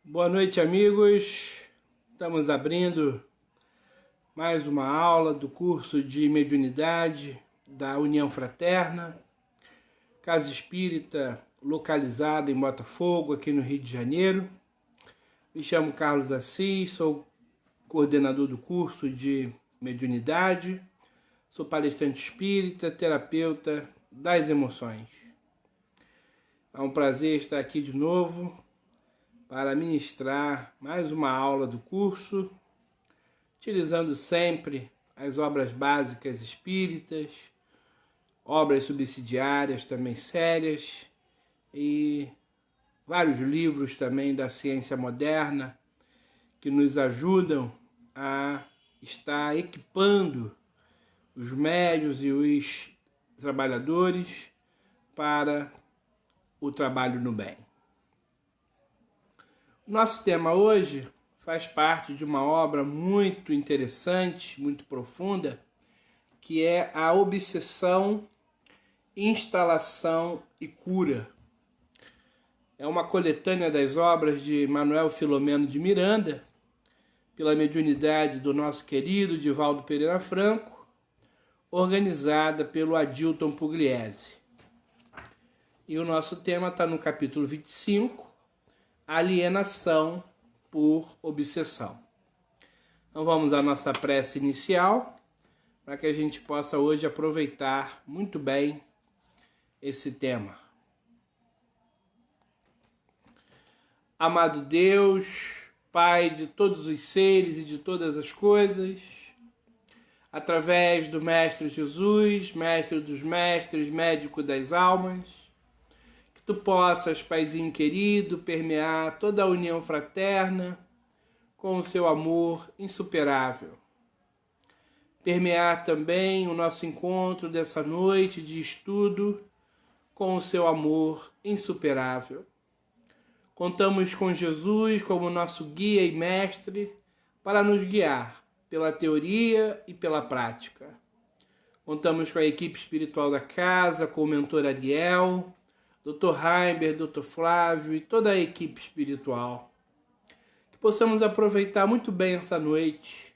Boa noite, amigos. Estamos abrindo mais uma aula do curso de mediunidade da União Fraterna, Casa Espírita localizada em Botafogo, aqui no Rio de Janeiro. Me chamo Carlos Assis, sou coordenador do curso de mediunidade, sou palestrante espírita, terapeuta das emoções. É um prazer estar aqui de novo para ministrar mais uma aula do curso, utilizando sempre as obras básicas espíritas, obras subsidiárias também sérias e vários livros também da ciência moderna que nos ajudam a estar equipando os médiuns e os trabalhadores para o trabalho no bem. Nosso tema hoje faz parte de uma obra muito interessante, muito profunda, que é a obsessão, instalação e cura. É uma coletânea das obras de Manuel Filomeno de Miranda, pela mediunidade do nosso querido Divaldo Pereira Franco, organizada pelo Adilton Pugliese. E o nosso tema está no capítulo 25, alienação por obsessão. Então vamos à nossa prece inicial, para que a gente possa hoje aproveitar muito bem esse tema. Amado Deus, Pai de todos os seres e de todas as coisas, através do Mestre Jesus, Mestre dos Mestres, Médico das almas, Tu possas, Paizinho querido, permear toda a união fraterna com o seu amor insuperável. Permear também o nosso encontro dessa noite de estudo com o seu amor insuperável. Contamos com Jesus como nosso guia e mestre para nos guiar pela teoria e pela prática. Contamos com a equipe espiritual da casa, com o mentor Ariel, Dr. Heimber, Dr. Flávio e toda a equipe espiritual. Que possamos aproveitar muito bem essa noite,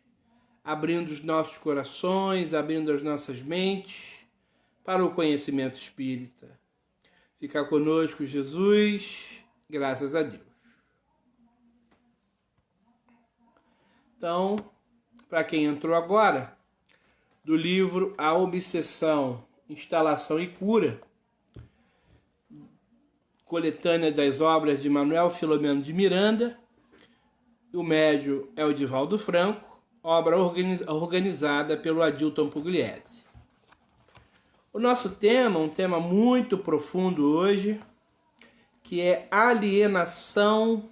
abrindo os nossos corações, abrindo as nossas mentes para o conhecimento espírita. Fica conosco, Jesus, graças a Deus. Então, para quem entrou agora, do livro A Obsessão, Instalação e Cura, coletânea das obras de Manuel Filomeno de Miranda, o médium é o Divaldo Franco, obra organizada pelo Adilton Pugliese. O nosso tema, um tema muito profundo hoje, que é alienação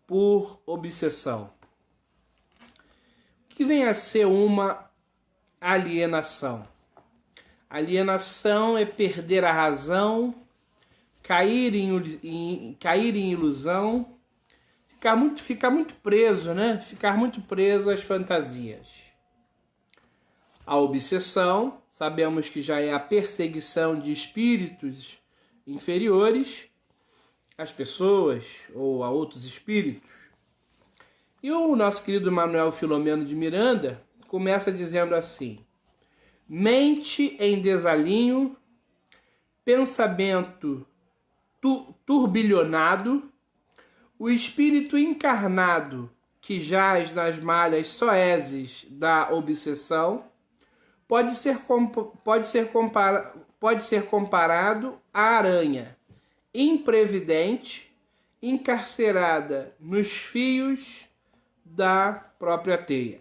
por obsessão. O que vem a ser uma alienação? Alienação é perder a razão, cair em ilusão, ficar muito preso, né? Ficar muito preso às fantasias. A obsessão, sabemos que já é a perseguição de espíritos inferiores às pessoas ou a outros espíritos. E o nosso querido Manuel Filomeno de Miranda começa dizendo assim: mente em desalinho, pensamento turbilhonado, o espírito encarnado que jaz nas malhas soezes da obsessão pode ser comparado à aranha imprevidente encarcerada nos fios da própria teia.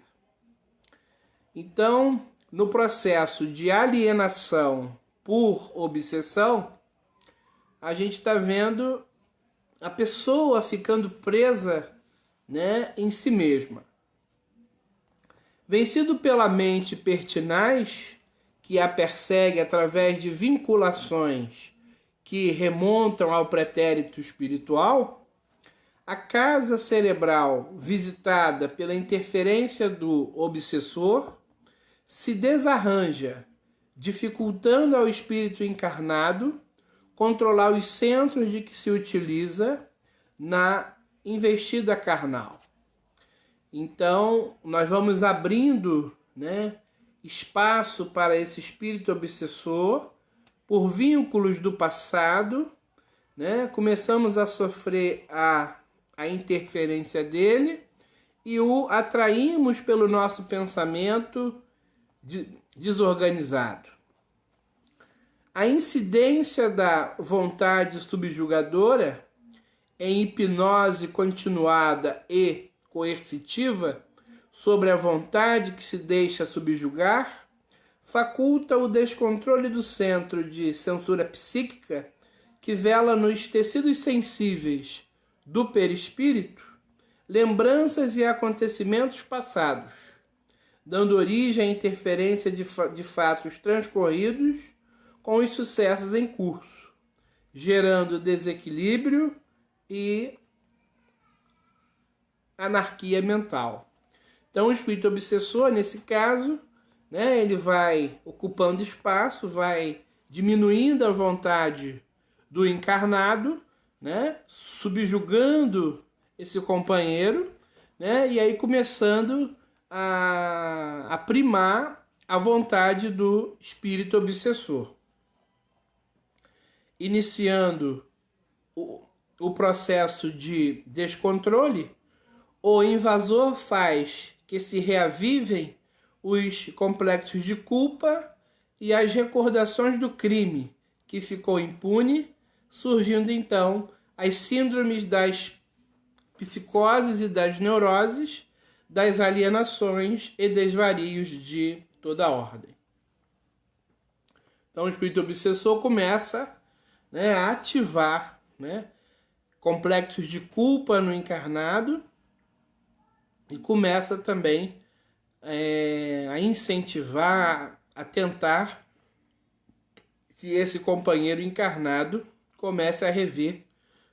Então, no processo de alienação por obsessão, a gente está vendo a pessoa ficando presa, né, em si mesma. Vencido pela mente pertinaz, que a persegue através de vinculações que remontam ao pretérito espiritual, a casa cerebral visitada pela interferência do obsessor se desarranja, dificultando ao espírito encarnado controlar os centros de que se utiliza na investida carnal. Então, nós vamos abrindo, né, espaço para esse espírito obsessor por vínculos do passado, né? Começamos a sofrer a interferência dele e o atraímos pelo nosso pensamento desorganizado. A incidência da vontade subjugadora em hipnose continuada e coercitiva sobre a vontade que se deixa subjugar faculta o descontrole do centro de censura psíquica que vela nos tecidos sensíveis do perispírito lembranças e acontecimentos passados, dando origem à interferência de fatos transcorridos com os sucessos em curso, gerando desequilíbrio e anarquia mental. Então, o espírito obsessor, nesse caso, né, ele vai ocupando espaço, vai diminuindo a vontade do encarnado, né, subjugando esse companheiro, né, e aí começando a primar a vontade do espírito obsessor. Iniciando o processo de descontrole, o invasor faz que se reavivem os complexos de culpa e as recordações do crime que ficou impune, surgindo então as síndromes das psicoses e das neuroses, das alienações e desvarios de toda a ordem. Então o espírito obsessor começa, né, a ativar, né, complexos de culpa no encarnado e começa também a incentivar, a tentar que esse companheiro encarnado comece a rever,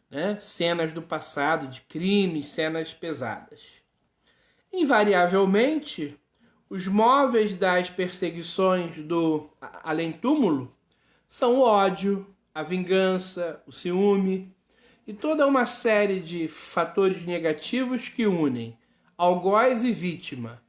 né, cenas do passado, de crimes, cenas pesadas. Invariavelmente, os móveis das perseguições do além-túmulo são o ódio, a vingança, o ciúme e toda uma série de fatores negativos que unem algoz e vítima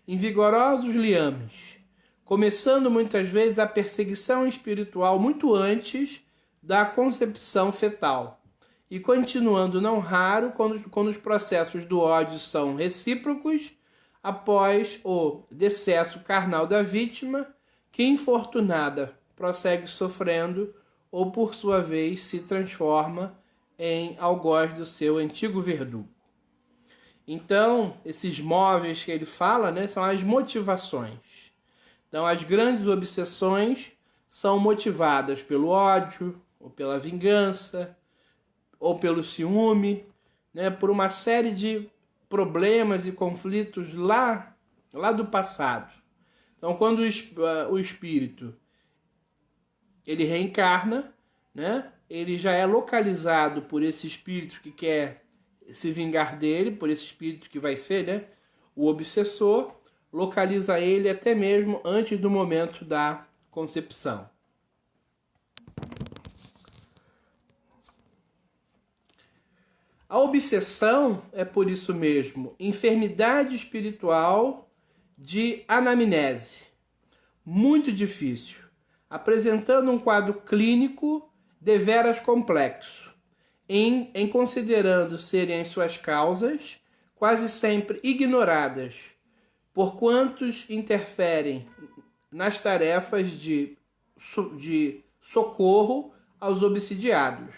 em vigorosos liames, começando muitas vezes a perseguição espiritual muito antes da concepção fetal e continuando não raro quando os processos do ódio são recíprocos após o decesso carnal da vítima, que infortunada prossegue sofrendo ou por sua vez se transforma em algoz do seu antigo verdugo. Então, esses móveis que ele fala, né, são as motivações. Então, as grandes obsessões são motivadas pelo ódio, ou pela vingança, ou pelo ciúme, né, por uma série de problemas e conflitos lá do passado. Então, quando o espírito ele reencarna, né, ele já é localizado por esse espírito que quer se vingar dele, por esse espírito que vai ser, né, o obsessor, localiza ele até mesmo antes do momento da concepção. A obsessão é, por isso mesmo, enfermidade espiritual de anamnese, muito difícil, apresentando um quadro clínico deveras complexo, em considerando serem as suas causas quase sempre ignoradas por quantos interferem nas tarefas de socorro aos obsidiados,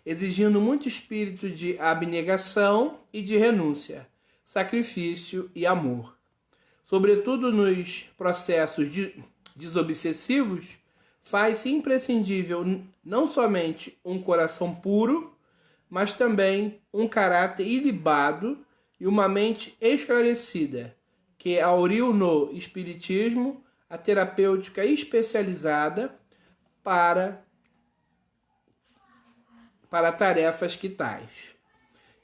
exigindo muito espírito de abnegação e de renúncia, sacrifício e amor. Sobretudo nos processos desobsessivos, faz-se imprescindível não somente um coração puro, mas também um caráter ilibado e uma mente esclarecida, que auriu no espiritismo a terapêutica especializada para tarefas que tais.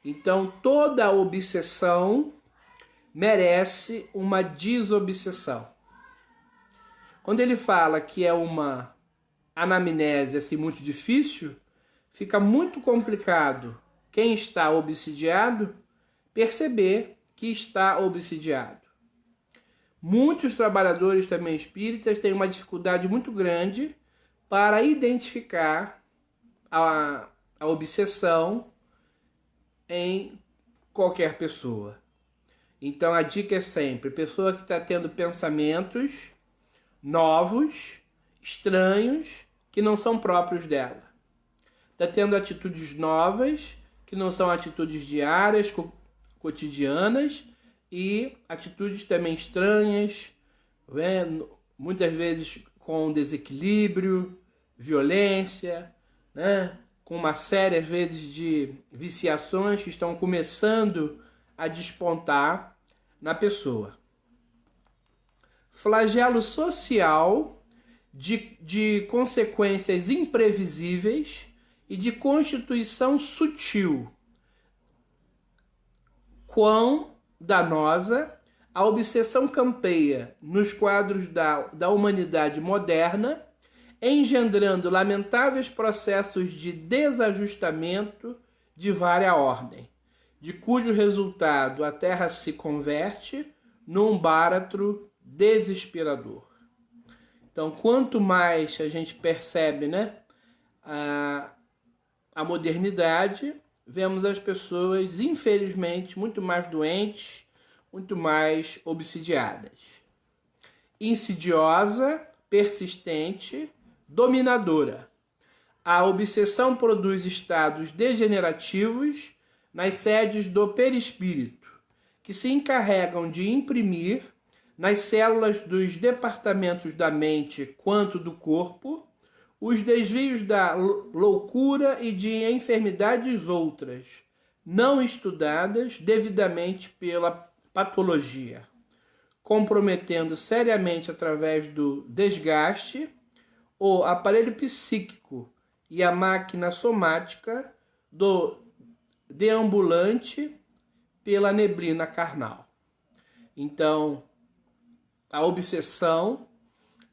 Então, toda obsessão merece uma desobsessão. Quando ele fala que é uma anamnese assim, muito difícil, fica muito complicado quem está obsidiado perceber que está obsidiado. Muitos trabalhadores também espíritas têm uma dificuldade muito grande para identificar a obsessão em qualquer pessoa. Então a dica é sempre, pessoa que está tendo pensamentos novos, estranhos, que não são próprios dela. Está tendo atitudes novas, que não são atitudes diárias, cotidianas, e atitudes também estranhas, né? Muitas vezes com desequilíbrio, violência, né? Com uma série, às vezes, de viciações que estão começando a despontar na pessoa. Flagelo social de consequências imprevisíveis e de constituição sutil. Quão danosa a obsessão campeia nos quadros da humanidade moderna, engendrando lamentáveis processos de desajustamento de vária ordem, de cujo resultado a Terra se converte num báratro desesperador. Então, quanto mais a gente percebe, né, a modernidade, vemos as pessoas, infelizmente, muito mais doentes, muito mais obsidiadas. Insidiosa, persistente, dominadora. A obsessão produz estados degenerativos nas sedes do perispírito, que se encarregam de imprimir nas células dos departamentos da mente quanto do corpo os desvios da loucura e de enfermidades outras, não estudadas devidamente pela patologia, comprometendo seriamente através do desgaste o aparelho psíquico e a máquina somática do deambulante pela neblina carnal. Então, a obsessão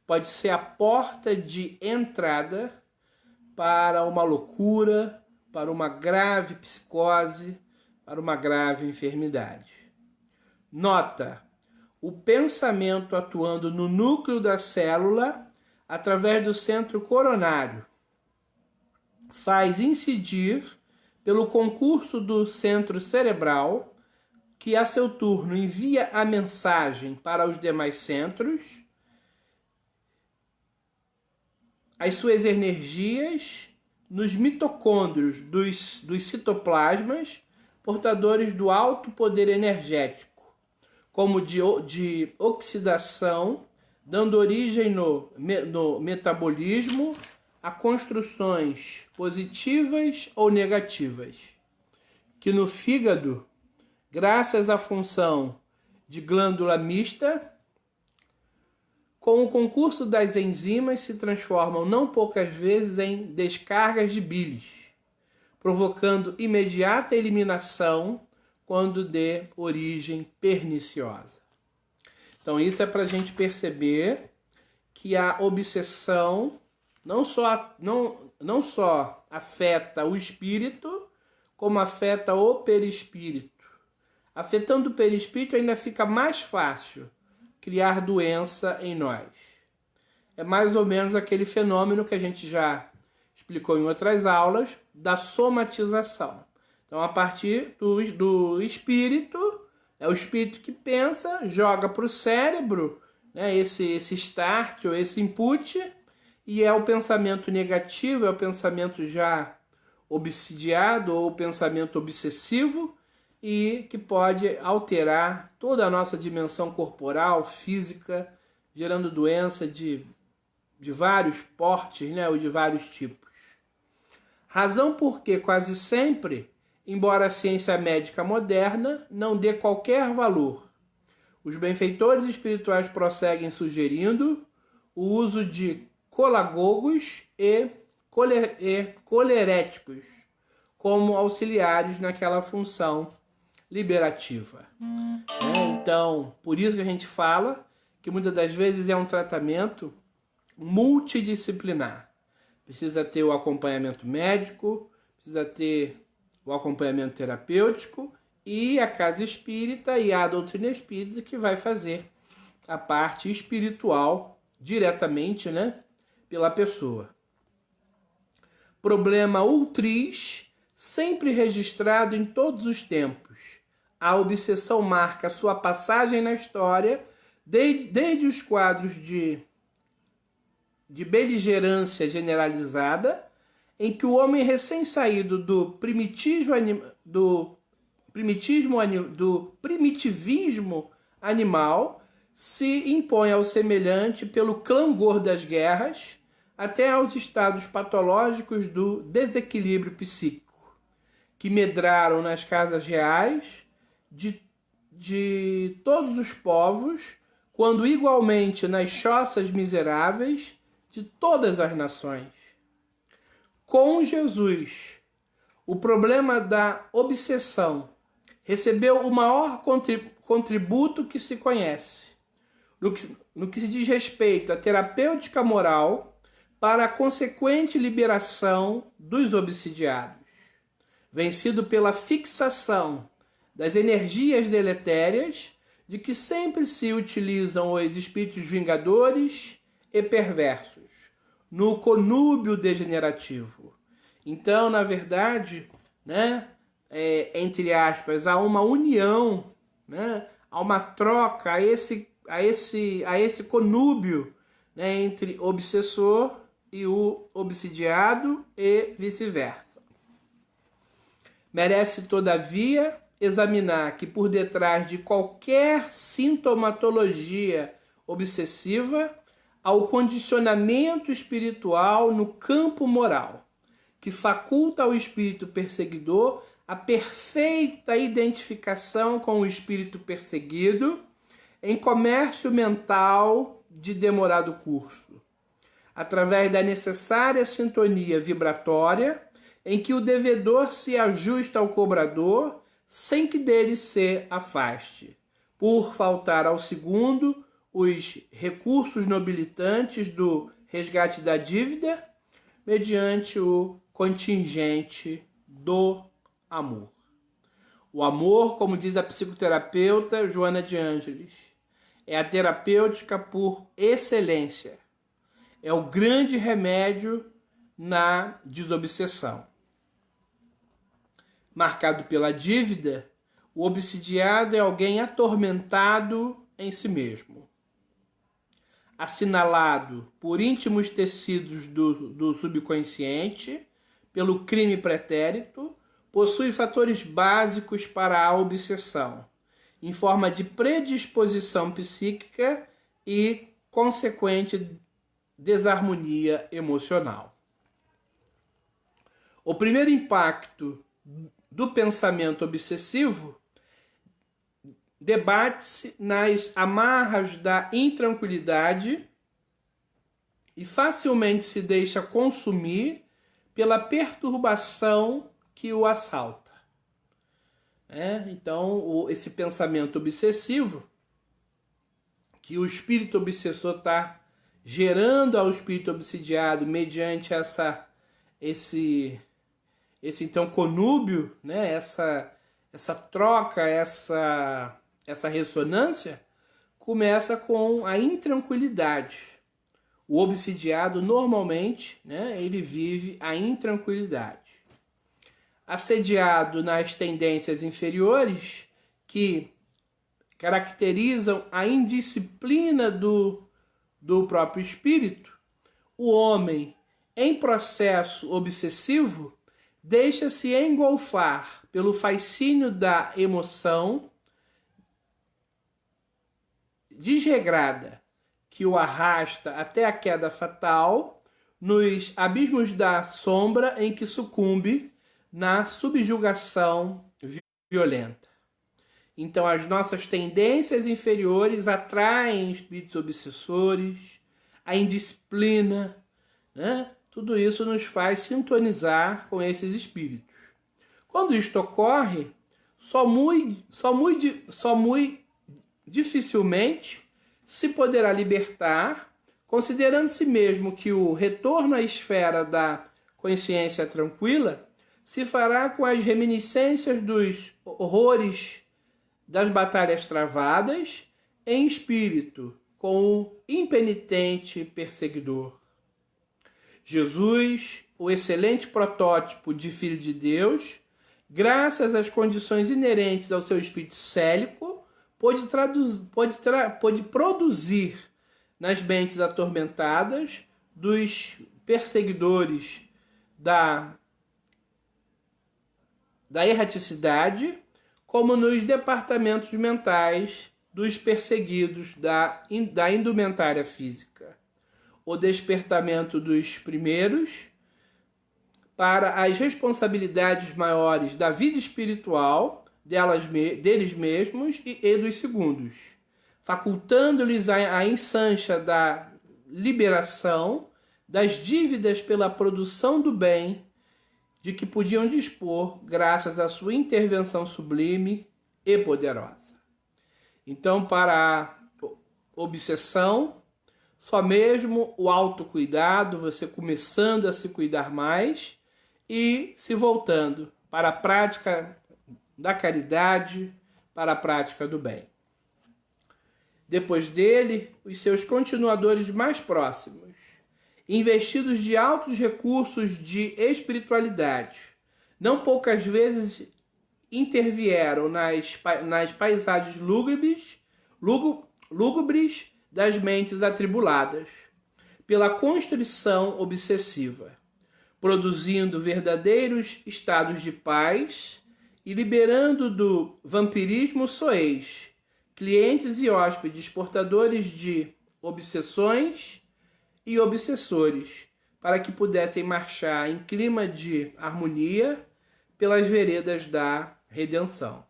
pode ser a porta de entrada para uma loucura, para uma grave psicose, para uma grave enfermidade. Nota: o pensamento atuando no núcleo da célula, através do centro coronário, faz incidir pelo concurso do centro cerebral, que a seu turno envia a mensagem para os demais centros, as suas energias nos mitocôndrios dos citoplasmas, portadores do alto poder energético, como de oxidação, dando origem no metabolismo a construções positivas ou negativas, que no fígado, graças à função de glândula mista, com o concurso das enzimas, se transformam não poucas vezes em descargas de bilis, provocando imediata eliminação quando de origem perniciosa. Então isso é para a gente perceber que a obsessão não só afeta o espírito, como afeta o perispírito. Afetando o perispírito ainda fica mais fácil criar doença em nós. É mais ou menos aquele fenômeno que a gente já explicou em outras aulas, da somatização. Então, a partir do espírito, é o espírito que pensa, joga para o cérebro, né, esse start ou esse input, e é o pensamento negativo, é o pensamento já obsidiado ou o pensamento obsessivo, e que pode alterar toda a nossa dimensão corporal, física, gerando doença de vários portes, né, ou de vários tipos. Razão porque quase sempre, embora a ciência médica moderna não dê qualquer valor, os benfeitores espirituais prosseguem sugerindo o uso de colagogos e coleréticos como auxiliares naquela função liberativa. Então, por isso que a gente fala que muitas das vezes é um tratamento multidisciplinar. Precisa ter o acompanhamento médico, precisa ter o acompanhamento terapêutico, e a casa espírita e a doutrina espírita, que vai fazer a parte espiritual diretamente, né, pela pessoa. Problema ultris, sempre registrado em todos os tempos. A obsessão marca sua passagem na história, desde os quadros de beligerância generalizada, em que o homem recém-saído do primitivismo animal se impõe ao semelhante pelo clangor das guerras, até aos estados patológicos do desequilíbrio psíquico, que medraram nas casas reais de todos os povos, quando igualmente nas choças miseráveis de todas as nações. Com Jesus, o problema da obsessão recebeu o maior contributo que se conhece, no que se diz respeito à terapêutica moral, para a consequente liberação dos obsidiados, vencido pela fixação das energias deletérias de que sempre se utilizam os espíritos vingadores e perversos, no conúbio degenerativo. Então, na verdade, né, entre aspas, há uma união, né, há uma troca, a esse conúbio, né, entre obsessor e o obsidiado e vice-versa. Merece, todavia, examinar que por detrás de qualquer sintomatologia obsessiva há o condicionamento espiritual no campo moral, que faculta ao espírito perseguidor a perfeita identificação com o espírito perseguido em comércio mental de demorado curso, através da necessária sintonia vibratória em que o devedor se ajusta ao cobrador sem que dele se afaste, por faltar ao segundo os recursos nobilitantes do resgate da dívida mediante o contingente do amor. O amor, como diz a psicoterapeuta Joana de Ângeles, é a terapêutica por excelência. É o grande remédio na desobsessão. Marcado pela dívida, o obsidiado é alguém atormentado em si mesmo. Assinalado por íntimos tecidos do subconsciente, pelo crime pretérito, possui fatores básicos para a obsessão, em forma de predisposição psíquica e consequente desarmonia emocional. O primeiro impacto do pensamento obsessivo debate-se nas amarras da intranquilidade e facilmente se deixa consumir pela perturbação que o assalta. Então, esse pensamento obsessivo, que o espírito obsessor está gerando ao espírito obsidiado mediante esse então conúbio, né? essa troca, essa ressonância, começa com a intranquilidade. O obsidiado, normalmente, né, ele vive a intranquilidade. Assediado nas tendências inferiores, que caracterizam a indisciplina do próprio espírito, o homem, em processo obsessivo, deixa-se engolfar pelo fascínio da emoção desregrada, que o arrasta até a queda fatal, nos abismos da sombra em que sucumbe na subjugação violenta. Então, as nossas tendências inferiores atraem espíritos obsessores, a indisciplina, né? Tudo isso nos faz sintonizar com esses espíritos. Quando isto ocorre, só muito dificilmente se poderá libertar, considerando-se mesmo que o retorno à esfera da consciência tranquila se fará com as reminiscências dos horrores das batalhas travadas em espírito com o impenitente perseguidor. Jesus, o excelente protótipo de Filho de Deus, graças às condições inerentes ao seu espírito célico, pôde produzir nas mentes atormentadas dos perseguidores da erraticidade, como nos departamentos mentais dos perseguidos da indumentária física, o despertamento dos primeiros para as responsabilidades maiores da vida espiritual deles mesmos e dos segundos, facultando-lhes a ensancha da liberação das dívidas pela produção do bem de que podiam dispor graças à sua intervenção sublime e poderosa. Então, para a obsessão, só mesmo o autocuidado, você começando a se cuidar mais e se voltando para a prática da caridade, para a prática do bem. Depois dele, os seus continuadores mais próximos, investidos de altos recursos de espiritualidade, não poucas vezes intervieram nas paisagens lúgubres das mentes atribuladas, pela constrição obsessiva, produzindo verdadeiros estados de paz e liberando do vampirismo soez, clientes e hóspedes portadores de obsessões e obsessores, para que pudessem marchar em clima de harmonia pelas veredas da redenção.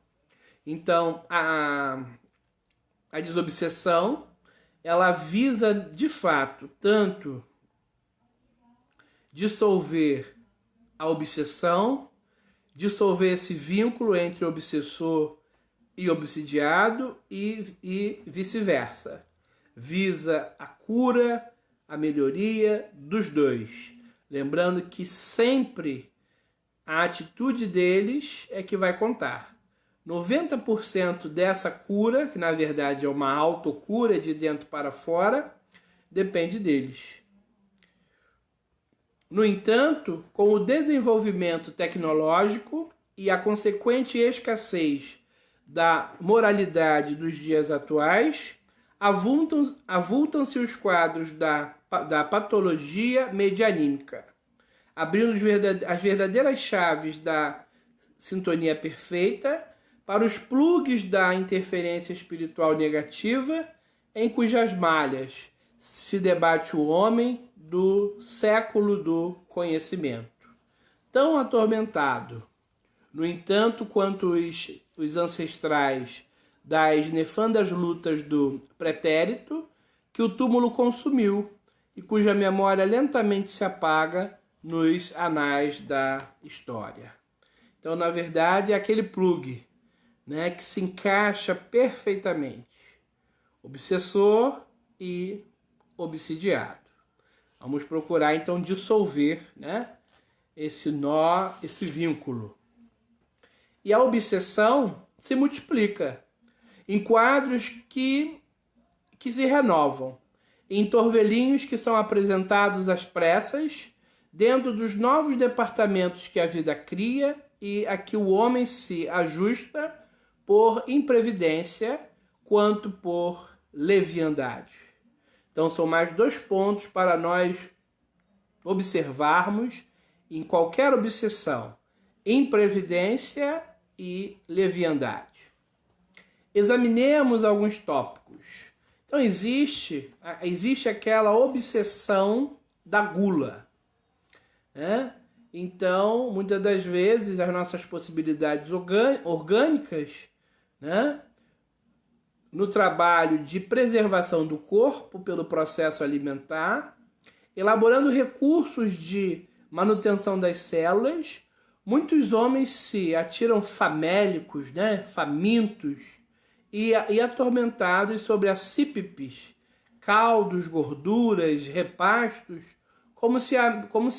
Então, a desobsessão, ela visa, de fato, tanto dissolver a obsessão, dissolver esse vínculo entre obsessor e obsidiado e vice-versa. Visa a cura, a melhoria dos dois. Lembrando que sempre a atitude deles é que vai contar. 90% dessa cura, que na verdade é uma autocura de dentro para fora, depende deles. No entanto, com o desenvolvimento tecnológico e a consequente escassez da moralidade dos dias atuais, avultam-se os quadros da patologia medianímica, abrindo as verdadeiras chaves da sintonia perfeita para os plugs da interferência espiritual negativa em cujas malhas se debate o homem do século do conhecimento. Tão atormentado, no entanto, quanto os ancestrais das nefandas lutas do pretérito, que o túmulo consumiu e cuja memória lentamente se apaga nos anais da história. Então, na verdade, é aquele plug, né, que se encaixa perfeitamente. Obsessor e obsidiado. Vamos procurar, então, dissolver, né, esse nó, esse vínculo. E a obsessão se multiplica em quadros que se renovam, em torvelinhos que são apresentados às pressas, dentro dos novos departamentos que a vida cria e a que o homem se ajusta por imprevidência quanto por leviandade. Então são mais 2 pontos para nós observarmos em qualquer obsessão: imprevidência e leviandade. Examinemos alguns tópicos. Então existe aquela obsessão da gula, né? Então, muitas das vezes, as nossas possibilidades orgânicas, né, no trabalho de preservação do corpo pelo processo alimentar, elaborando recursos de manutenção das células, muitos homens se atiram famélicos, né, famintos e atormentados sobre acípipes, caldos, gorduras, repastos, como se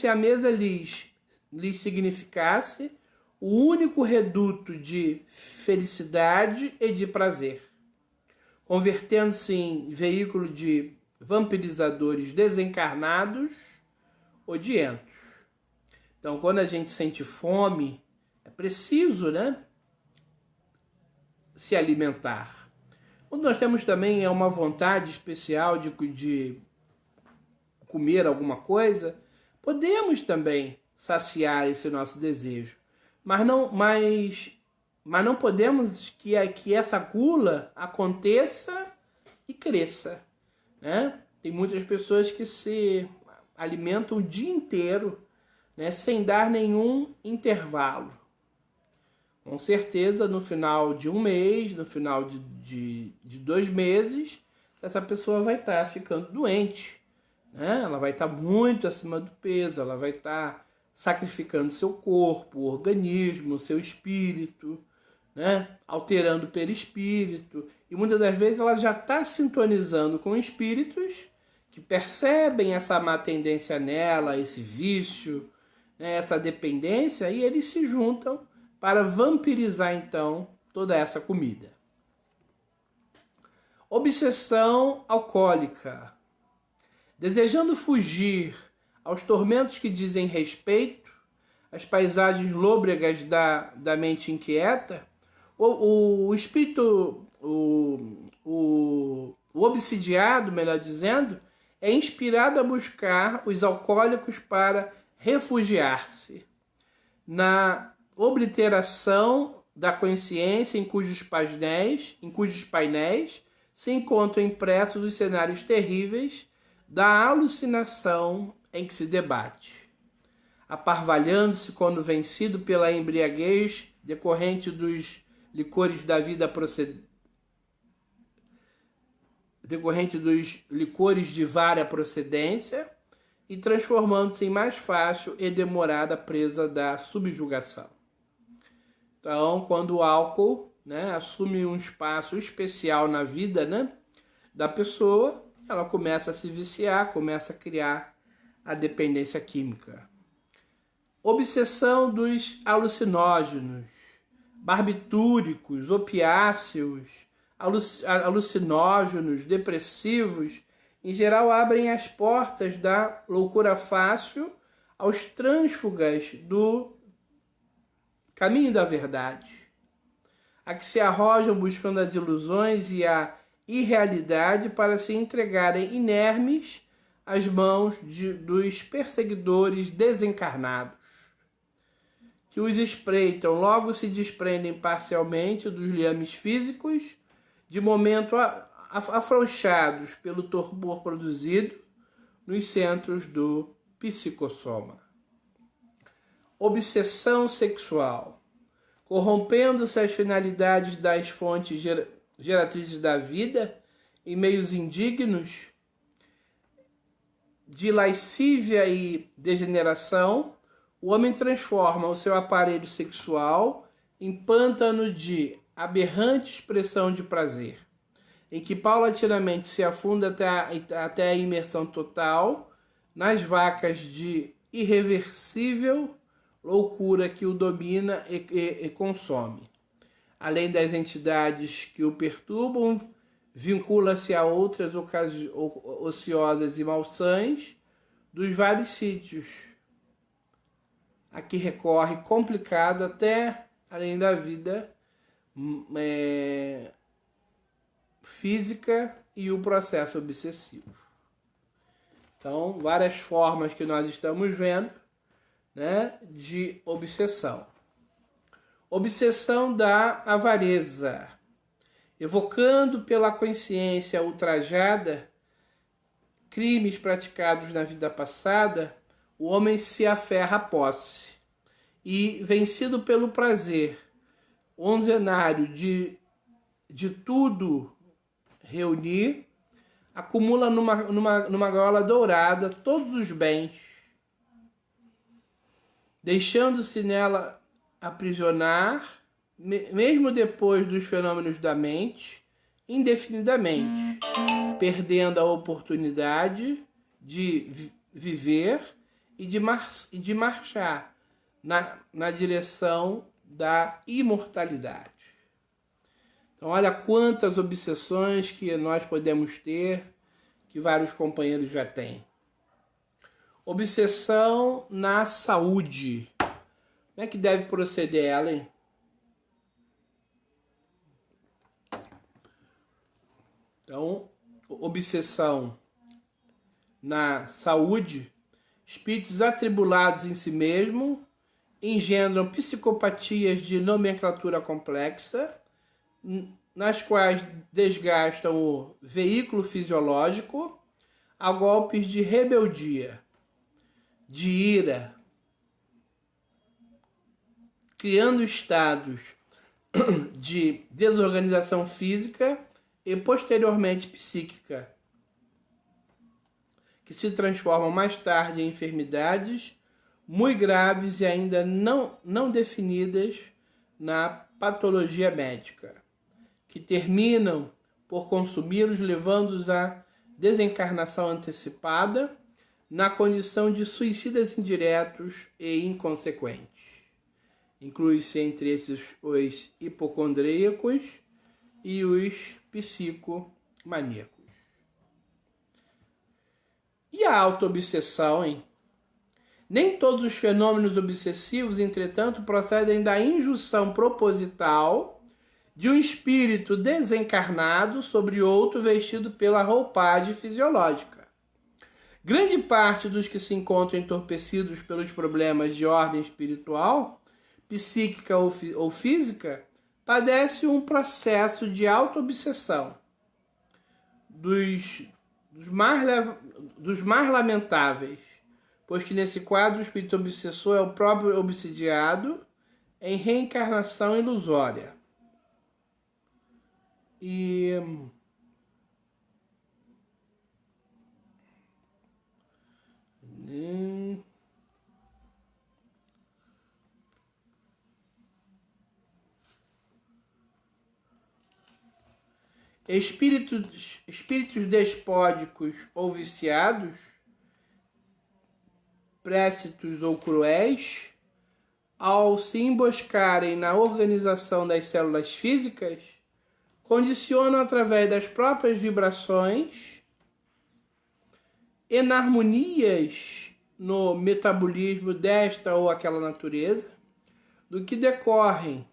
a mesa lhes lhes significasse o único reduto de felicidade e de prazer, convertendo-se em veículo de vampirizadores desencarnados odientos. Então, quando a gente sente fome, é preciso, né, se alimentar. Quando nós temos também uma vontade especial de comer alguma coisa, podemos também saciar esse nosso desejo. Mas não podemos que essa gula aconteça e cresça, né? Tem muitas pessoas que se alimentam o dia inteiro, né, sem dar nenhum intervalo. Com certeza, no final de um mês, no final de 2 meses, essa pessoa vai estar ficando doente, né? Ela vai estar muito acima do peso, ela vai estar sacrificando seu corpo, o organismo, seu espírito, né? Alterando o perispírito. E muitas das vezes ela já está sintonizando com espíritos que percebem essa má tendência nela, esse vício, né? Essa dependência, e eles se juntam para vampirizar então toda essa comida. Obsessão alcoólica. Desejando fugir aos tormentos que dizem respeito, às paisagens lôbregas da mente inquieta, o espírito, o obsidiado, melhor dizendo, é inspirado a buscar os alcoólicos para refugiar-se na obliteração da consciência em cujos painéis se encontram impressos os cenários terríveis da alucinação em que se debate, aparvalhando-se quando vencido pela embriaguez decorrente dos licores da vida decorrente dos licores de vária procedência e transformando-se em mais fácil e demorada presa da subjugação. Então, quando o álcool, né, assume um espaço especial na vida, né, da pessoa, ela começa a se viciar, começa a criar a dependência química. Obsessão dos alucinógenos, barbitúricos, opiáceos, alucinógenos, depressivos, em geral abrem as portas da loucura fácil aos trânsfugas do caminho da verdade, a que se arrojam buscando as ilusões e a irrealidade para se entregarem inermes às mãos dos perseguidores desencarnados, que os espreitam, logo se desprendem parcialmente dos liames físicos, de momento afrouxados pelo torpor produzido nos centros do psicossoma. Obsessão sexual, corrompendo-se as finalidades das fontes geratrizes da vida em meios indignos de lascívia e degeneração, o homem transforma o seu aparelho sexual em pântano de aberrante expressão de prazer, em que paulatinamente se afunda até a imersão total nas vacas de irreversível loucura que o domina e consome. Além das entidades que o perturbam, vincula-se a outras ociosas e malsãs dos vários sítios, a que recorre complicado até além da vida física e o processo obsessivo. Então, várias formas que nós estamos vendo, né, de obsessão. Obsessão da avareza. Evocando pela consciência ultrajada crimes praticados na vida passada, o homem se aferra à posse e, vencido pelo prazer onzenário de tudo reunir, acumula numa gaiola dourada todos os bens, deixando-se nela aprisionar, mesmo depois dos fenômenos da mente, indefinidamente, perdendo a oportunidade de viver e de marchar na direção da imortalidade. Então, olha quantas obsessões que nós podemos ter, que vários companheiros já têm. Obsessão na saúde. Como é que deve proceder ela, hein? Então, obsessão na saúde, espíritos atribulados em si mesmo engendram psicopatias de nomenclatura complexa, nas quais desgastam o veículo fisiológico a golpes de rebeldia, de ira, criando estados de desorganização física e posteriormente psíquica, que se transformam mais tarde em enfermidades muito graves e ainda não definidas na patologia médica, que terminam por consumi-los, levando-os à desencarnação antecipada, na condição de suicidas indiretos e inconsequentes. Inclui-se entre esses os hipocondríacos e os psicomaníacos. E a autoobsessão, hein? Nem todos os fenômenos obsessivos, entretanto, procedem da injunção proposital de um espírito desencarnado sobre outro vestido pela roupagem fisiológica. Grande parte dos que se encontram entorpecidos pelos problemas de ordem espiritual, psíquica ou física, padece um processo de autoobsessão. Dos mais lamentáveis, pois que nesse quadro o espírito obsessor é o próprio obsidiado em reencarnação ilusória. E espíritos despódicos ou viciados, précitos ou cruéis, ao se emboscarem na organização das células físicas, condicionam através das próprias vibrações, enarmonias no metabolismo desta ou aquela natureza, do que decorrem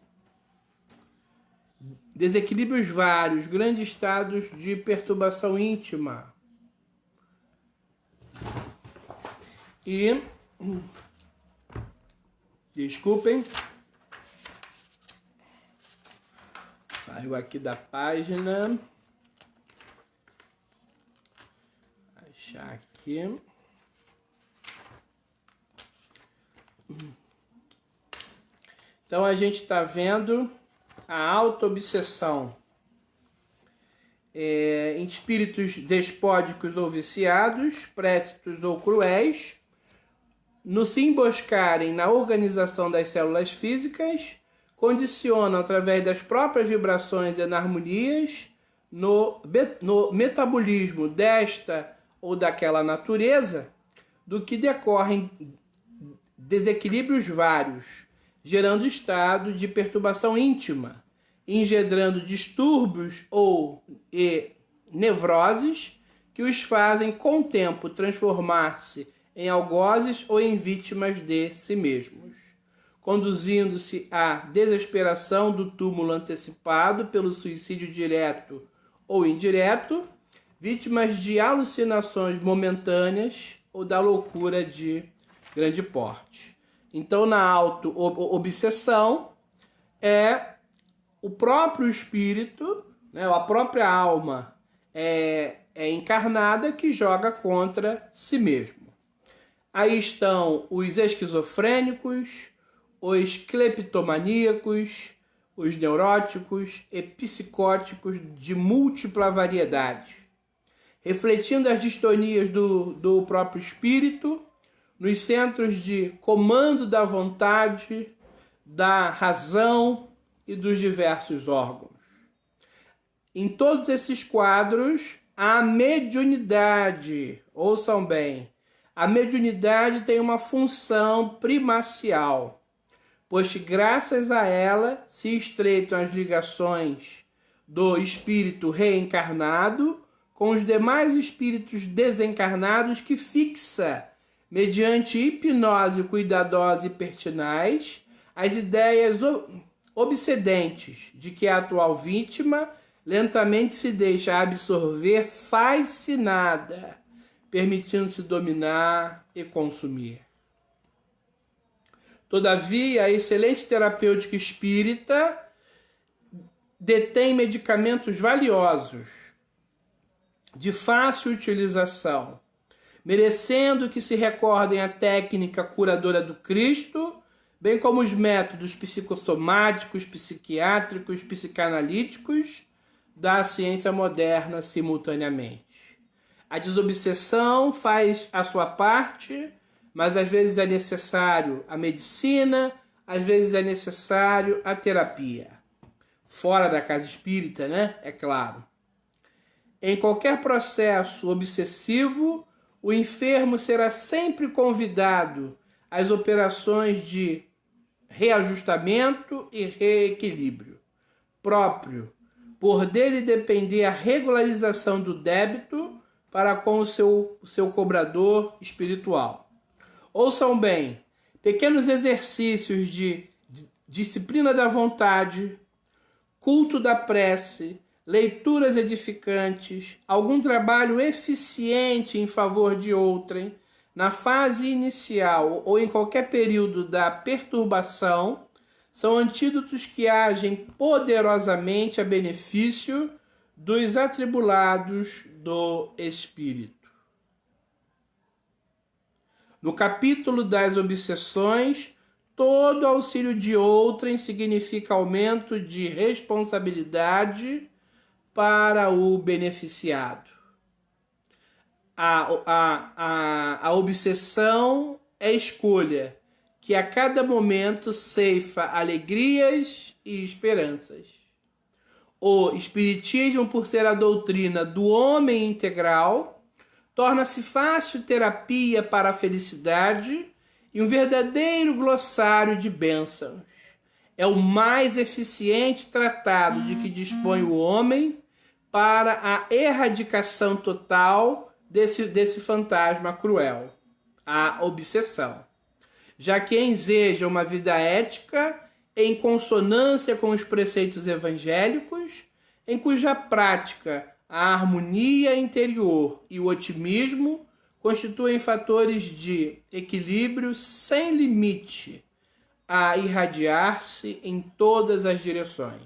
desequilíbrios vários, grandes estados de perturbação íntima. E, desculpem, saiu aqui da página, achar aqui. Então a gente está vendo a autoobsessão em espíritos despódicos ou viciados, précitos ou cruéis, no se emboscarem na organização das células físicas, condicionam através das próprias vibrações e enarmonias no metabolismo desta ou daquela natureza, do que decorrem desequilíbrios vários, gerando estado de perturbação íntima, engendrando distúrbios ou nevroses que os fazem com o tempo transformar-se em algozes ou em vítimas de si mesmos, conduzindo-se à desesperação do túmulo antecipado pelo suicídio direto ou indireto, vítimas de alucinações momentâneas ou da loucura de grande porte. Então, na auto-obsessão, é o próprio espírito, né, a própria alma é encarnada que joga contra si mesmo. Aí estão os esquizofrênicos, os cleptomaníacos, os neuróticos e psicóticos de múltipla variedade, refletindo as distonias do próprio espírito, nos centros de comando da vontade, da razão e dos diversos órgãos. Em todos esses quadros, a mediunidade, ouçam bem, a mediunidade tem uma função primacial, pois graças a ela se estreitam as ligações do espírito reencarnado com os demais espíritos desencarnados que fixa, mediante hipnose cuidadosa e pertinaz, as ideias obsedentes de que a atual vítima lentamente se deixa absorver fascinada, permitindo-se dominar e consumir. Todavia, a excelente terapêutica espírita detém medicamentos valiosos, de fácil utilização, merecendo que se recordem a técnica curadora do Cristo, bem como os métodos psicossomáticos, psiquiátricos, psicanalíticos da ciência moderna simultaneamente. A desobsessão faz a sua parte, mas às vezes é necessário a medicina, às vezes é necessário a terapia. Fora da casa espírita, né? É claro. Em qualquer processo obsessivo, o enfermo será sempre convidado às operações de reajustamento e reequilíbrio próprio, por dele depender a regularização do débito para com o seu cobrador espiritual. Ouçam bem, pequenos exercícios de disciplina da vontade, culto da prece, leituras edificantes, algum trabalho eficiente em favor de outrem, na fase inicial ou em qualquer período da perturbação, são antídotos que agem poderosamente a benefício dos atribulados do espírito. No capítulo das obsessões, todo auxílio de outrem significa aumento de responsabilidade para o beneficiado. A obsessão é escolha, que a cada momento ceifa alegrias e esperanças. O Espiritismo, por ser a doutrina do homem integral, torna-se fácil terapia para a felicidade e um verdadeiro glossário de bênçãos. É o mais eficiente tratado de que dispõe o homem para a erradicação total desse fantasma cruel, a obsessão, já que enseja uma vida ética em consonância com os preceitos evangélicos, em cuja prática a harmonia interior e o otimismo constituem fatores de equilíbrio sem limite a irradiar-se em todas as direções.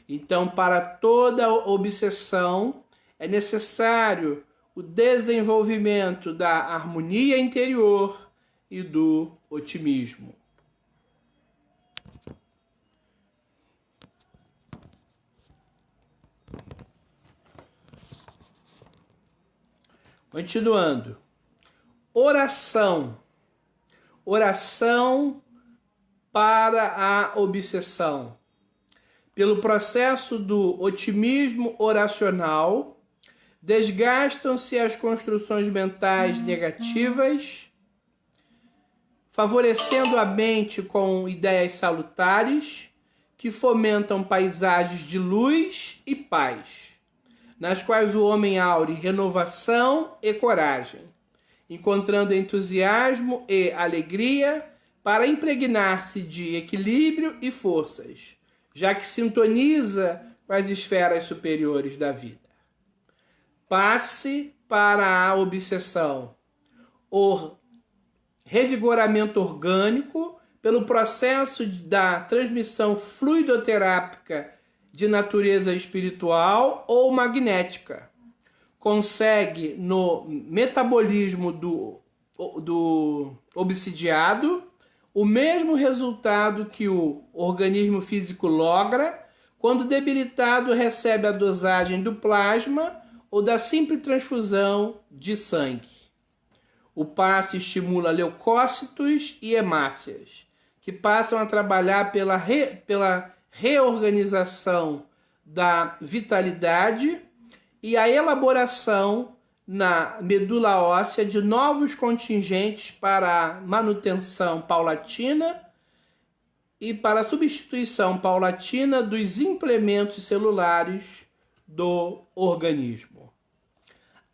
Então, para toda obsessão, é necessário o desenvolvimento da harmonia interior e do otimismo. Continuando. Oração. Oração para a obsessão. Pelo processo do otimismo oracional, desgastam-se as construções mentais negativas, favorecendo a mente com ideias salutares que fomentam paisagens de luz e paz, nas quais o homem aure renovação e coragem, encontrando entusiasmo e alegria para impregnar-se de equilíbrio e forças, já que sintoniza com as esferas superiores da vida. Passe para a obsessão. O revigoramento orgânico pelo processo da transmissão fluidoterápica de natureza espiritual ou magnética. Consegue no metabolismo do obsidiado o mesmo resultado que o organismo físico logra quando debilitado recebe a dosagem do plasma ou da simples transfusão de sangue. O passe estimula leucócitos e hemácias, que passam a trabalhar pela reorganização da vitalidade e a elaboração na medula óssea de novos contingentes para a manutenção paulatina e para a substituição paulatina dos implementos celulares do organismo.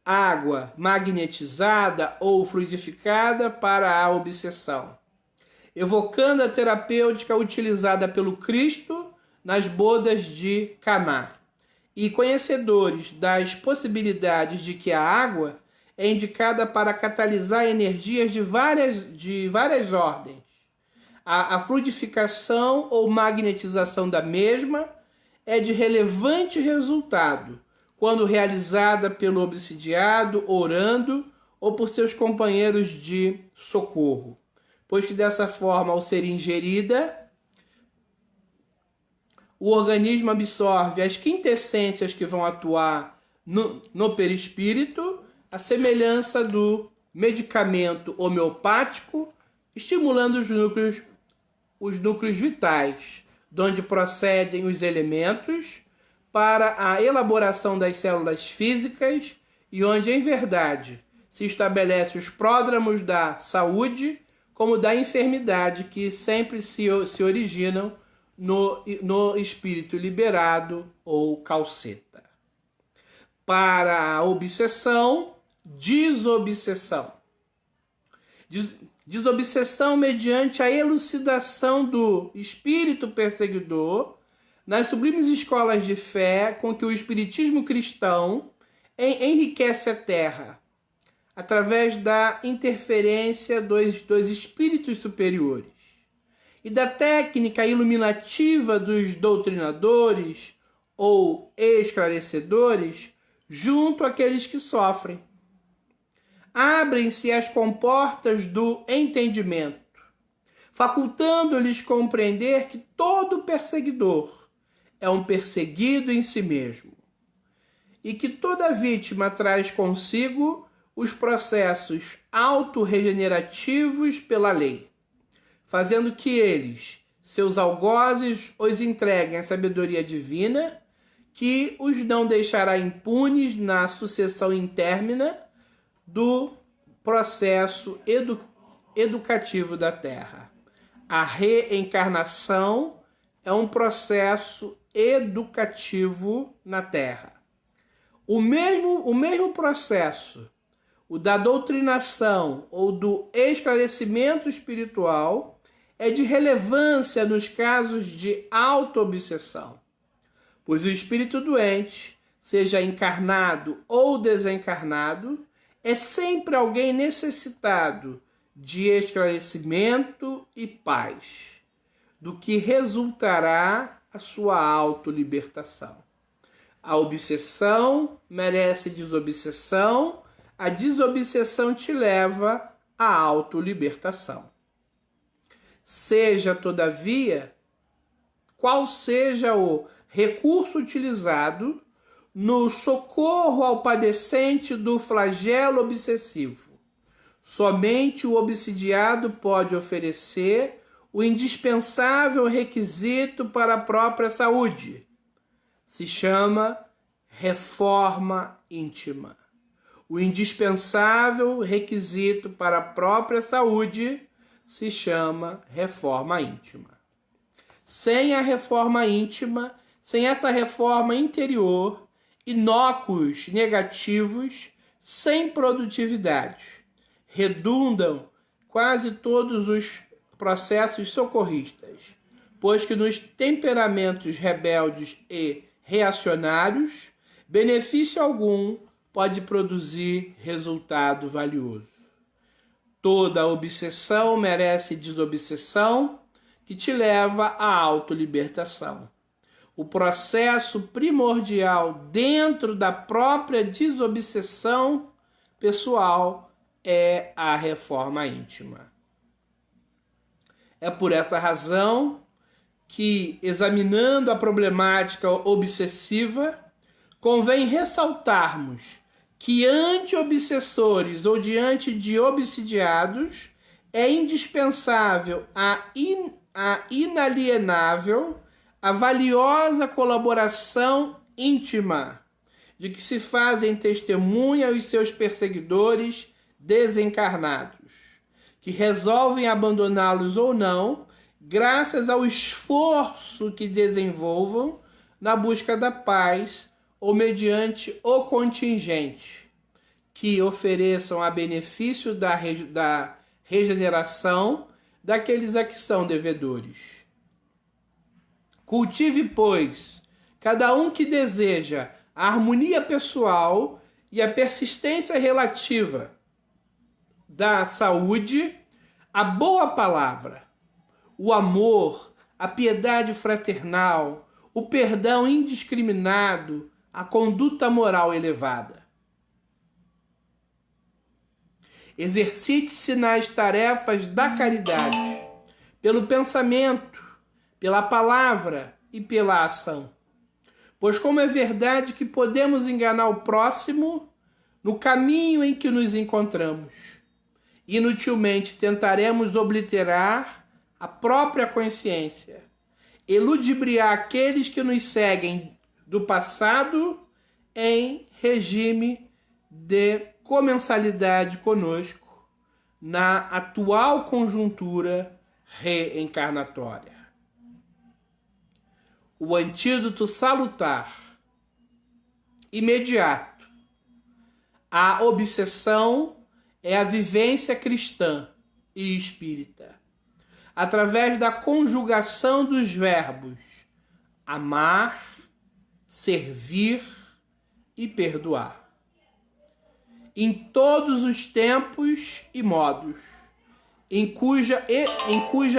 Água magnetizada ou fluidificada para a obsessão, evocando a terapêutica utilizada pelo Cristo nas bodas de Caná, e conhecedores das possibilidades de que a água é indicada para catalisar energias de várias ordens. A fluidificação ou magnetização da mesma é de relevante resultado quando realizada pelo obsidiado orando ou por seus companheiros de socorro, pois que dessa forma, ao ser ingerida, o organismo absorve as quintessências que vão atuar no perispírito, a semelhança do medicamento homeopático, estimulando os núcleos vitais, de onde procedem os elementos para a elaboração das células físicas e onde, em verdade, se estabelece os pródromos da saúde como da enfermidade que sempre se originam no espírito liberado ou calceta. Para a obsessão, desobsessão. Desobsessão mediante a elucidação do espírito perseguidor nas sublimes escolas de fé com que o espiritismo cristão enriquece a terra, através da interferência dos espíritos superiores e da técnica iluminativa dos doutrinadores ou esclarecedores junto àqueles que sofrem. Abrem-se as comportas do entendimento, facultando-lhes compreender que todo perseguidor é um perseguido em si mesmo e que toda vítima traz consigo os processos autorregenerativos pela lei, fazendo que eles, seus algozes, os entreguem à sabedoria divina, que os não deixará impunes na sucessão intérmina do processo educativo da Terra. A reencarnação é um processo educativo na Terra. O mesmo processo, o da doutrinação ou do esclarecimento espiritual, é de relevância nos casos de auto-obsessão, pois o espírito doente, seja encarnado ou desencarnado, é sempre alguém necessitado de esclarecimento e paz, do que resultará a sua autolibertação. A obsessão merece desobsessão, a desobsessão te leva à autolibertação. Seja, todavia, qual seja o recurso utilizado no socorro ao padecente do flagelo obsessivo, somente o obsidiado pode oferecer o indispensável requisito para a própria saúde. Se chama reforma íntima. O indispensável requisito para a própria saúde se chama reforma íntima. Sem a reforma íntima, sem essa reforma interior, inócuos negativos, sem produtividade, redundam quase todos os processos socorristas, pois que nos temperamentos rebeldes e reacionários, benefício algum pode produzir resultado valioso. Toda obsessão merece desobsessão, que te leva à autolibertação. O processo primordial dentro da própria desobsessão pessoal é a reforma íntima. É por essa razão que, examinando a problemática obsessiva, convém ressaltarmos que ante obsessores ou diante de obsidiados é indispensável a inalienável, a valiosa colaboração íntima, de que se fazem testemunha os seus perseguidores desencarnados, que resolvem abandoná-los ou não, graças ao esforço que desenvolvam na busca da paz ou mediante o contingente, que ofereçam a benefício da regeneração daqueles a que são devedores. Cultive, pois, cada um que deseja a harmonia pessoal e a persistência relativa da saúde, a boa palavra, o amor, a piedade fraternal, o perdão indiscriminado, a conduta moral elevada. Exercite-se nas tarefas da caridade, pelo pensamento, pela palavra e pela ação. Pois como é verdade que podemos enganar o próximo no caminho em que nos encontramos, inutilmente tentaremos obliterar a própria consciência, eludibriar aqueles que nos seguem do passado em regime de comensalidade conosco na atual conjuntura reencarnatória. O antídoto salutar, imediato, à obsessão é a vivência cristã e espírita, através da conjugação dos verbos amar, servir e perdoar, em todos os tempos e modos, em cuja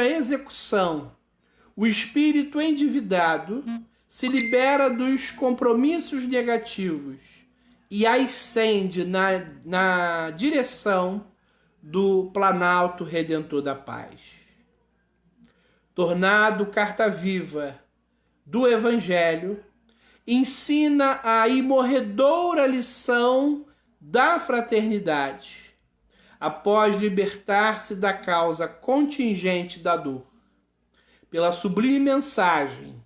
execução o espírito endividado se libera dos compromissos negativos e ascende na direção do Planalto Redentor da Paz. Tornado carta viva do Evangelho, ensina a imorredoura lição da fraternidade, após libertar-se da causa contingente da dor, pela sublime mensagem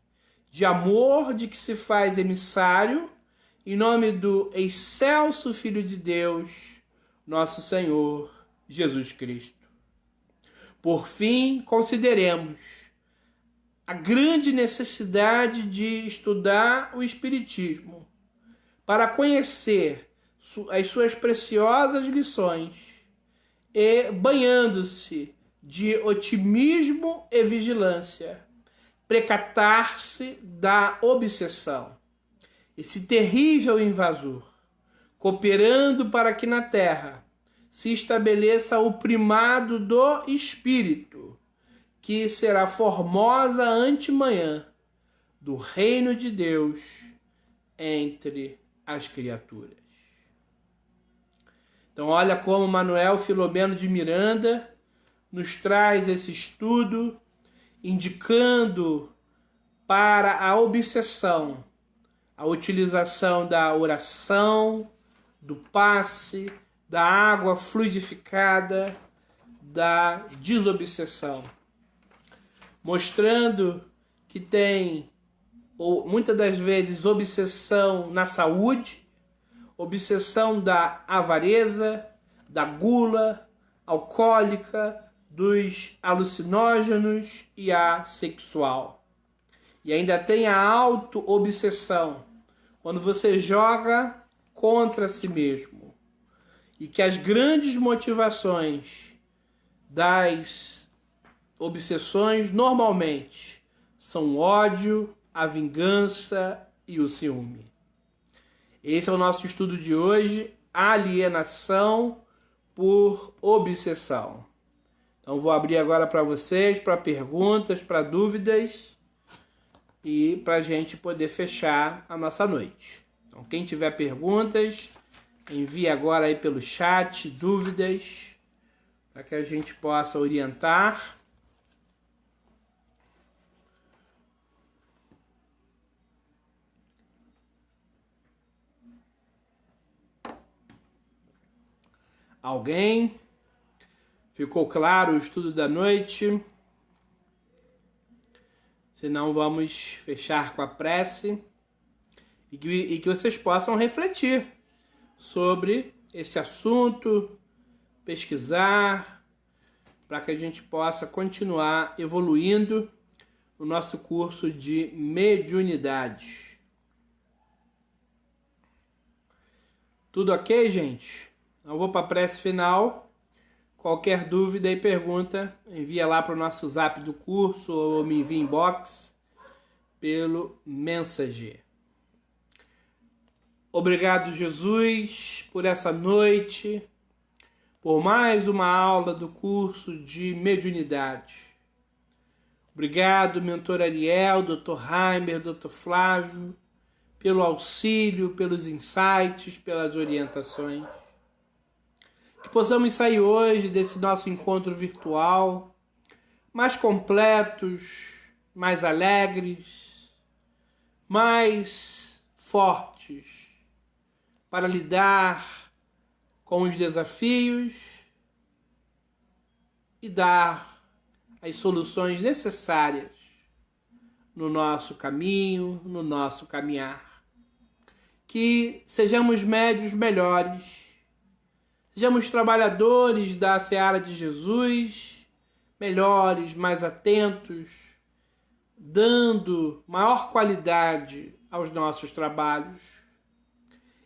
de amor de que se faz emissário, em nome do excelso Filho de Deus, nosso Senhor Jesus Cristo. Por fim, consideremos a grande necessidade de estudar o Espiritismo para conhecer as suas preciosas lições e, banhando-se de otimismo e vigilância, precatar-se da obsessão, esse terrível invasor, cooperando para que na Terra se estabeleça o primado do Espírito, que será formosa antemanhã do reino de Deus entre as criaturas. Então olha como Manuel Filomeno de Miranda nos traz esse estudo, indicando para a obsessão a utilização da oração, do passe, da água fluidificada, da desobsessão, mostrando que tem, ou muitas das vezes, obsessão na saúde, obsessão da avareza, da gula alcoólica, dos alucinógenos e a sexual. E ainda tem a auto-obsessão, quando você joga contra si mesmo. E que as grandes motivações das obsessões normalmente são o ódio, a vingança e o ciúme. Esse é o nosso estudo de hoje, alienação por obsessão. Então vou abrir agora para vocês, para perguntas, para dúvidas e para a gente poder fechar a nossa noite. Então quem tiver perguntas, envie agora aí pelo chat dúvidas para que a gente possa orientar. Alguém? Ficou claro o estudo da noite? Se não, vamos fechar com a prece e que vocês possam refletir sobre esse assunto, pesquisar, para que a gente possa continuar evoluindo no nosso curso de mediunidade. Tudo ok, gente? Eu vou para a prece final. Qualquer dúvida e pergunta, envia lá para o nosso zap do curso ou me envia inbox pelo Messenger. Obrigado, Jesus, por essa noite, por mais uma aula do curso de mediunidade. Obrigado, mentor Ariel, Dr. Heimer, Dr. Flávio, pelo auxílio, pelos insights, pelas orientações. Que possamos sair hoje desse nosso encontro virtual mais completos, mais alegres, mais fortes, para lidar com os desafios e dar as soluções necessárias no nosso caminho, no nosso caminhar. Que sejamos médios melhores, sejamos trabalhadores da seara de Jesus, melhores, mais atentos, dando maior qualidade aos nossos trabalhos.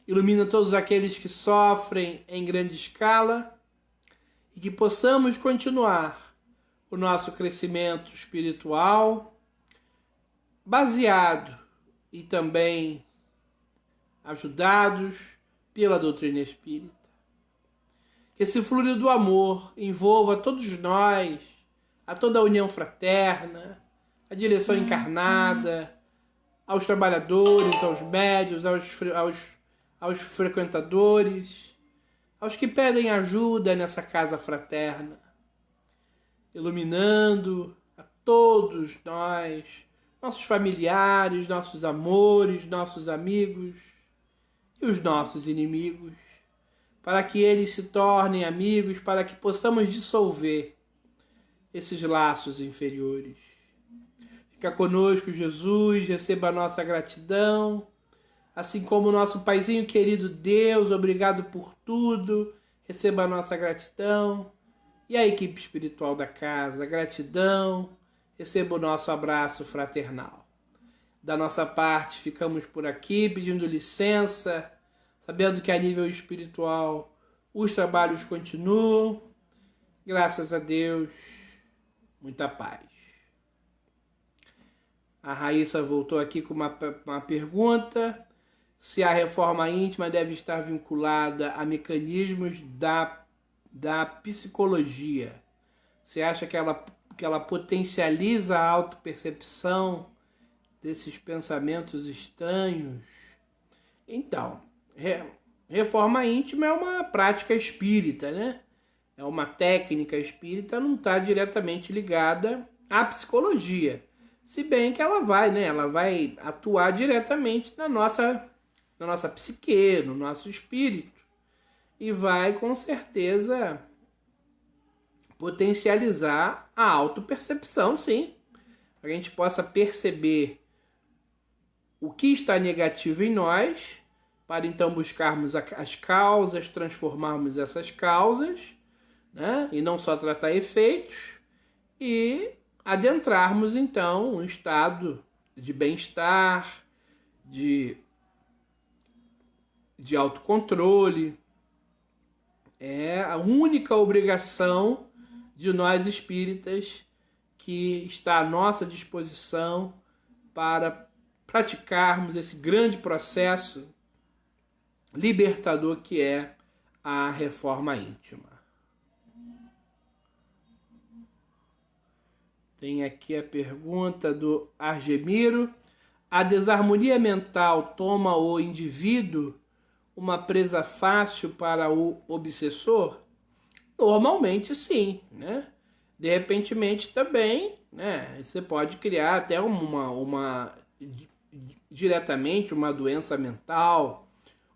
Ilumina todos aqueles que sofrem em grande escala e que possamos continuar o nosso crescimento espiritual baseado e também ajudados pela doutrina espírita. Que esse fluido do amor envolva todos nós, a toda a união fraterna, a direção encarnada, aos trabalhadores, aos médios, aos frequentadores, aos que pedem ajuda nessa casa fraterna, iluminando a todos nós, nossos familiares, nossos amores, nossos amigos e os nossos inimigos, para que eles se tornem amigos, para que possamos dissolver esses laços inferiores. Fica conosco, Jesus, receba a nossa gratidão, assim como o nosso Paizinho querido Deus, obrigado por tudo, receba a nossa gratidão. E a equipe espiritual da casa, gratidão, receba o nosso abraço fraternal. Da nossa parte, ficamos por aqui pedindo licença, sabendo que a nível espiritual os trabalhos continuam. Graças a Deus, muita paz. A Raíssa voltou aqui com uma pergunta. Se a reforma íntima deve estar vinculada a mecanismos da psicologia. Você acha que ela potencializa a autopercepção desses pensamentos estranhos? Então, reforma íntima é uma prática espírita, né? É uma técnica espírita, não está diretamente ligada à psicologia. Se bem que ela vai atuar diretamente na nossa psique, no nosso espírito. E vai, com certeza, potencializar a autopercepção, sim. Para que a gente possa perceber o que está negativo em nós, para então buscarmos as causas, transformarmos essas causas, né? E não só tratar efeitos, e adentrarmos então um estado de bem-estar, de autocontrole. É a única obrigação de nós espíritas que está à nossa disposição para praticarmos esse grande processo libertador que é a reforma íntima. Tem aqui a pergunta do Argemiro. A desarmonia mental toma o indivíduo uma presa fácil para o obsessor? Normalmente sim, né? De repentemente também, né? Você pode criar até diretamente uma doença mental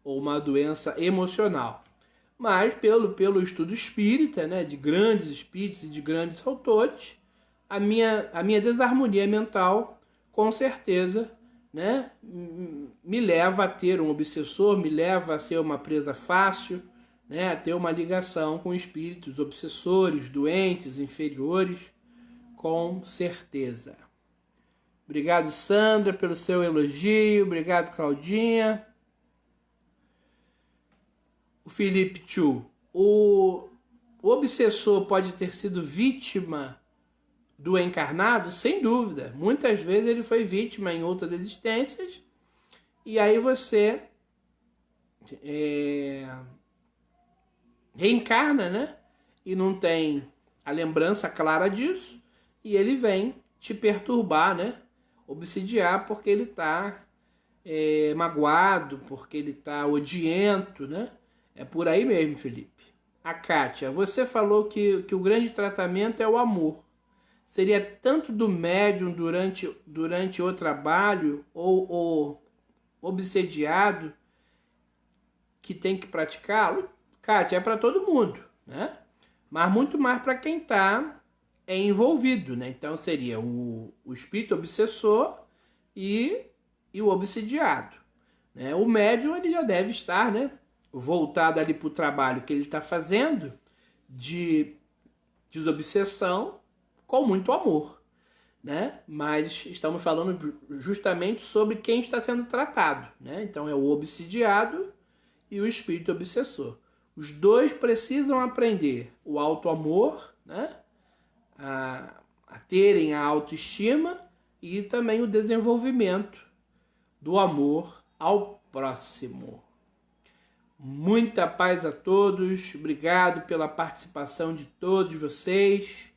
ou uma doença emocional. Mas pelo estudo espírita, né, de grandes espíritos e de grandes autores, a minha desarmonia mental, com certeza, né, me leva a ter um obsessor, me leva a ser uma presa fácil, né, a ter uma ligação com espíritos obsessores, doentes, inferiores, com certeza. Obrigado, Sandra, pelo seu elogio. Obrigado, Claudinha. O Felipe Chu. O obsessor pode ter sido vítima do encarnado? Sem dúvida. Muitas vezes ele foi vítima em outras existências. E aí você reencarna, né? E não tem a lembrança clara disso. E ele vem te perturbar, né? Obsidiar porque ele está magoado, porque ele está odiento, né? É por aí mesmo, Felipe. A Kátia, você falou que o grande tratamento é o amor. Seria tanto do médium durante o trabalho ou o obsediado que tem que praticá-lo? Kátia, é para todo mundo, né? Mas muito mais para quem está envolvido, né? Então seria o espírito obsessor e o obsidiado, né? O médium ele já deve estar, né, voltado ali para o trabalho que ele está fazendo de desobsessão com muito amor, né? Mas estamos falando justamente sobre quem está sendo tratado, né? Então é o obsidiado e o espírito obsessor. Os dois precisam aprender o auto-amor, né? A terem a autoestima e também o desenvolvimento do amor ao próximo. Muita paz a todos, obrigado pela participação de todos vocês.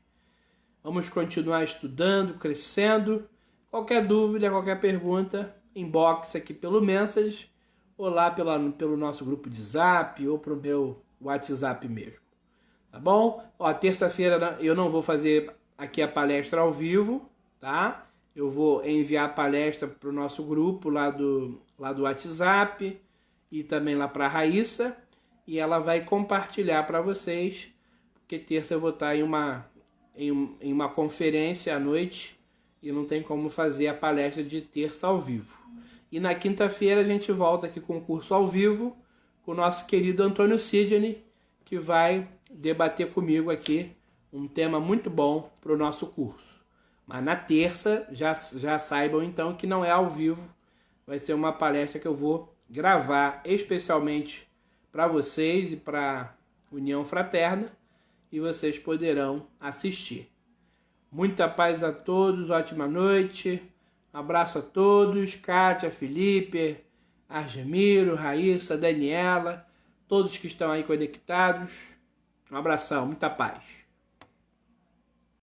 Vamos continuar estudando, crescendo. Qualquer dúvida, qualquer pergunta, inbox aqui pelo Message ou lá pelo nosso grupo de Zap ou pro meu WhatsApp mesmo. Tá bom? Ó, terça-feira eu não vou fazer aqui a palestra ao vivo, tá? Eu vou enviar a palestra para o nosso grupo lá do WhatsApp e também lá para a Raíssa, e ela vai compartilhar para vocês, porque terça eu vou estar em uma conferência à noite e não tem como fazer a palestra de terça ao vivo. E na quinta-feira a gente volta aqui com o curso ao vivo com o nosso querido Antônio Sidney, que vai debater comigo aqui um tema muito bom para o nosso curso. Mas na terça, já saibam então que não é ao vivo, vai ser uma palestra que eu vou gravar especialmente para vocês e para a União Fraterna, e vocês poderão assistir. Muita paz a todos, ótima noite, um abraço a todos, Kátia, Felipe, Argemiro, Raíssa, Daniela, todos que estão aí conectados, um abração, muita paz.